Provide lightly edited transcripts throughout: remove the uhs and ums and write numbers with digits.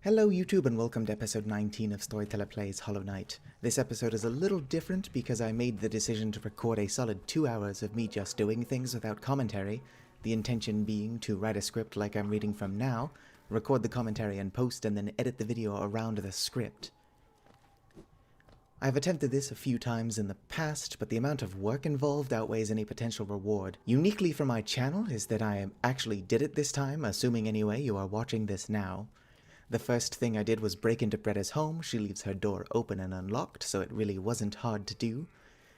Hello YouTube and welcome to episode 19 of Storyteller Plays Hollow Knight. This episode is a little different because I made the decision to record a solid 2 hours of me just doing things without commentary, the intention being to write a script like I'm reading from now, record the commentary and post, and then edit the video around the script. I've attempted this a few times in the past, but the amount of work involved outweighs any potential reward. Uniquely for my channel is that I actually did it this time, assuming anyway you are watching this now. The first thing I did was break into Bretta's home. She leaves her door open and unlocked, so it really wasn't hard to do.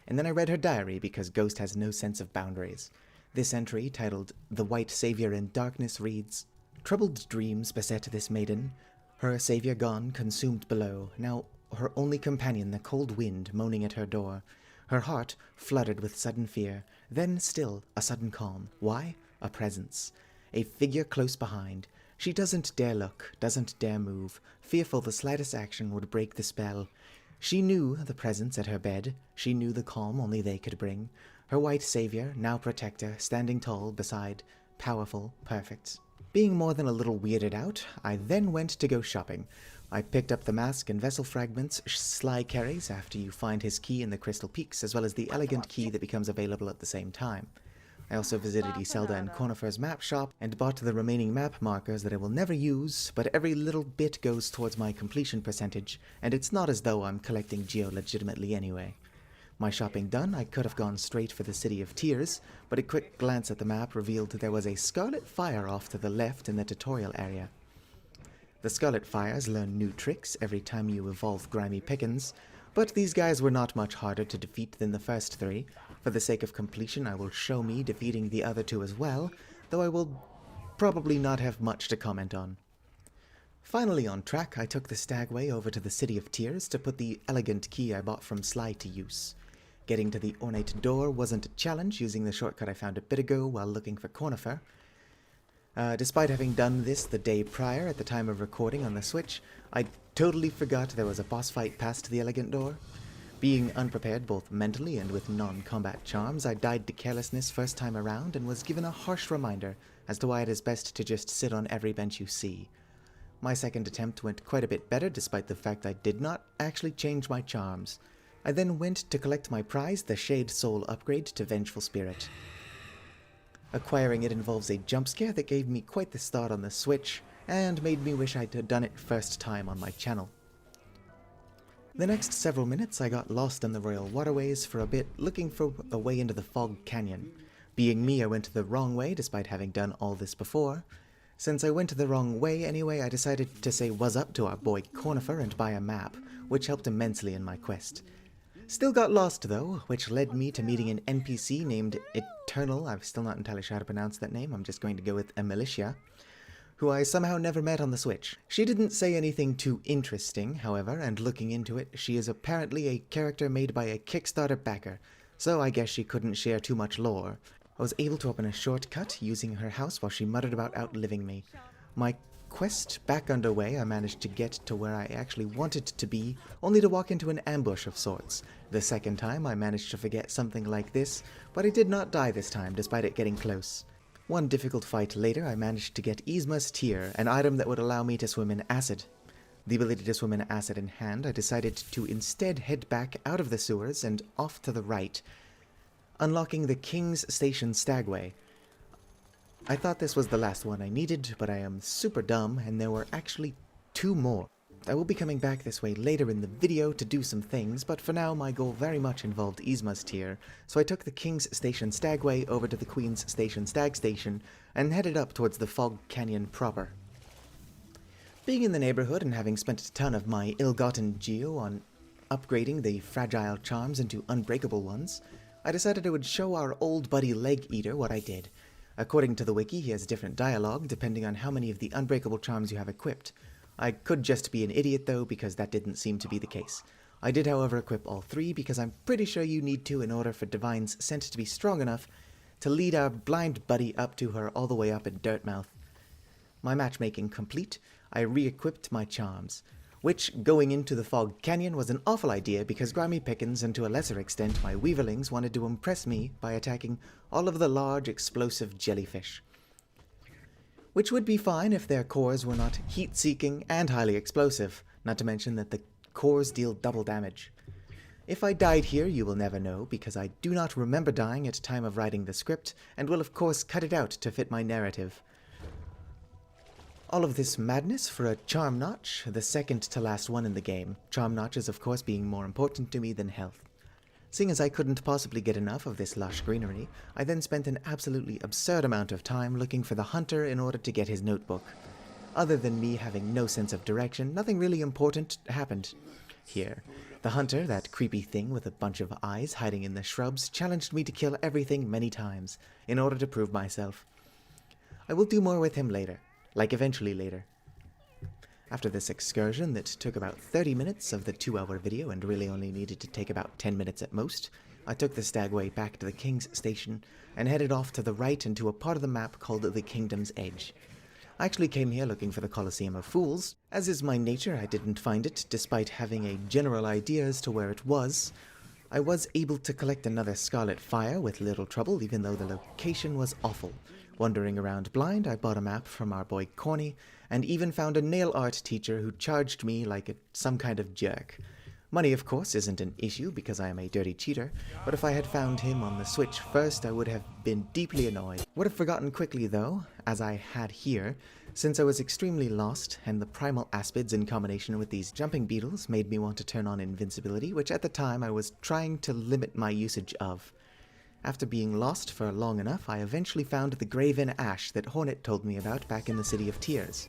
And then I read her diary, because Ghost has no sense of boundaries. This entry, titled The White Savior in Darkness, reads, "Troubled dreams beset this maiden, her savior gone, consumed below, now her only companion the cold wind moaning at her door. Her heart flooded with sudden fear, then still a sudden calm. Why? A presence. A figure close behind. She doesn't dare look, doesn't dare move, fearful the slightest action would break the spell. She knew the presence at her bed, she knew the calm only they could bring. Her white savior, now protector, standing tall beside, powerful, perfect. Being more than a little weirded out, I then went to go shopping. I picked up the mask and vessel fragments Sly carries after you find his key in the Crystal Peaks, as well as the elegant key that becomes available at the same time. I also visited Iselda and Cornifer's map shop and bought the remaining map markers that I will never use, but every little bit goes towards my completion percentage, and it's not as though I'm collecting Geo legitimately anyway. My shopping done, I could have gone straight for the City of Tears, but a quick glance at the map revealed there was a Scarlet Fire off to the left in the tutorial area. The Scarlet Fires learn new tricks every time you evolve Grimy Pickens, but these guys were not much harder to defeat than the first three. For the sake of completion, I will show me defeating the other two as well, though I will probably not have much to comment on. Finally on track, I took the Stagway over to the City of Tears to put the elegant key I bought from Sly to use. Getting to the ornate door wasn't a challenge, using the shortcut I found a bit ago while looking for Cornifer. Despite having done this the day prior at the time of recording on the Switch, I totally forgot there was a boss fight past the elegant door. Being unprepared both mentally and with non-combat charms, I died to carelessness first time around and was given a harsh reminder as to why it is best to just sit on every bench you see. My second attempt went quite a bit better despite the fact I did not actually change my charms. I then went to collect my prize, the Shade Soul upgrade to Vengeful Spirit. Acquiring it involves a jump scare that gave me quite the start on the Switch, and made me wish I'd done it first time on my channel. The next several minutes I got lost in the Royal Waterways for a bit, looking for a way into the Fog Canyon. Being me, I went the wrong way despite having done all this before. Since I went the wrong way anyway, I decided to say what's up to our boy Cornifer and buy a map, which helped immensely in my quest. Still got lost though, which led me to meeting an NPC named Eternal. I'm still not entirely sure how to pronounce that name, I'm just going to go with Emilicia, who I somehow never met on the Switch. She didn't say anything too interesting, however, and looking into it, she is apparently a character made by a Kickstarter backer, so I guess she couldn't share too much lore. I was able to open a shortcut using her house while she muttered about outliving me. My quest back underway, I managed to get to where I actually wanted to be, only to walk into an ambush of sorts. The second time I managed to forget something like this, but I did not die this time despite it getting close. One difficult fight later, I managed to get Yzma's Tear, an item that would allow me to swim in acid. The ability to swim in acid in hand, I decided to instead head back out of the sewers and off to the right, unlocking the King's Station Stagway. I thought this was the last one I needed, but I am super dumb, and there were actually 2 more. I will be coming back this way later in the video to do some things, but for now my goal very much involved Yzma's Tear, so I took the King's Station Stagway over to the Queen's Station Stag Station, and headed up towards the Fog Canyon proper. Being in the neighborhood and having spent a ton of my ill-gotten geo on upgrading the fragile charms into unbreakable ones, I decided I would show our old buddy Leg Eater what I did. According to the wiki, he has different dialogue depending on how many of the unbreakable charms you have equipped. I could just be an idiot though, because that didn't seem to be the case. I did however equip all 3 because I'm pretty sure you need to in order for Divine's scent to be strong enough to lead our blind buddy up to her all the way up in Dirtmouth. My matchmaking complete, I re-equipped my charms, which, going into the Fog Canyon, was an awful idea because Grimy Pickens and to a lesser extent my Weaverlings wanted to impress me by attacking all of the large explosive jellyfish. which would be fine if their cores were not heat-seeking and highly explosive, not to mention that the cores deal double damage. If I died here, you will never know, because I do not remember dying at time of writing the script, and will of course cut it out to fit my narrative. All of this madness for a charm notch, the second to last one in the game, charm notches of course being more important to me than health. Seeing as I couldn't possibly get enough of this lush greenery, I then spent an absolutely absurd amount of time looking for the hunter in order to get his notebook. Other than me having no sense of direction, nothing really important happened here. The hunter, that creepy thing with a bunch of eyes hiding in the shrubs, challenged me to kill everything many times, in order to prove myself. I will do more with him later, like eventually later. After this excursion that took about 30 minutes of the 2-hour video and really only needed to take about 10 minutes at most, I took the Stagway back to the King's Station and headed off to the right into a part of the map called the Kingdom's Edge. I actually came here looking for the Colosseum of Fools. As is my nature, I didn't find it, despite having a general idea as to where it was. I was able to collect another Scarlet Fire with little trouble, even though the location was awful. Wandering around blind, I bought a map from our boy Corny, and even found a nail art teacher who charged me like some kind of jerk. Money, of course, isn't an issue because I am a dirty cheater, but if I had found him on the Switch first, I would have been deeply annoyed. Would have forgotten quickly though, as I had here, since I was extremely lost, and the primal aspids in combination with these jumping beetles made me want to turn on invincibility, which at the time I was trying to limit my usage of. After being lost for long enough, I eventually found the Graven Ash that Hornet told me about back in the City of Tears.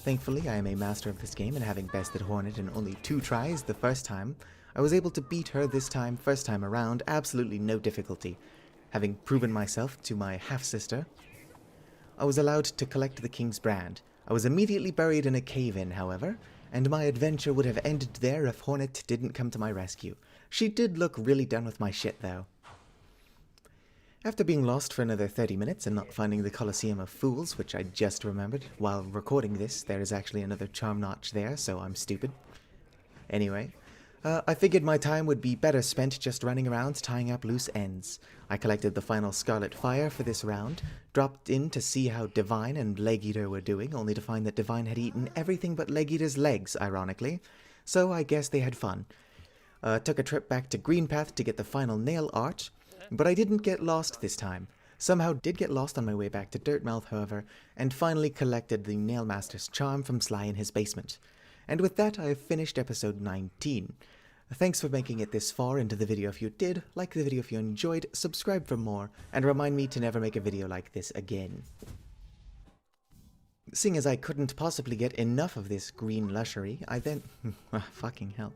Thankfully, I am a master of this game, and having bested Hornet in only 2 tries the first time, I was able to beat her this time, first time around, absolutely no difficulty. Having proven myself to my half-sister, I was allowed to collect the King's Brand. I was immediately buried in a cave-in, however, and my adventure would have ended there if Hornet didn't come to my rescue. She did look really done with my shit, though. After being lost for another 30 minutes and not finding the Colosseum of Fools, which I just remembered, while recording this, there is actually another charm notch there, so I'm stupid. Anyway, I figured my time would be better spent just running around tying up loose ends. I collected the final Scarlet Fire for this round, dropped in to see how Divine and Leg-Eater were doing, only to find that Divine had eaten everything but Leg-Eater's legs, ironically, so I guess they had fun. Took a trip back to Greenpath to get the final nail art, but I didn't get lost this time. Somehow did get lost on my way back to Dirtmouth, however, and finally collected the Nailmaster's charm from Sly in his basement. And with that, I have finished episode 19. Thanks for making it this far into the video if you did, like the video if you enjoyed, subscribe for more, and remind me to never make a video like this again. Seeing as I couldn't possibly get enough of this green lushery, I then... fucking hell.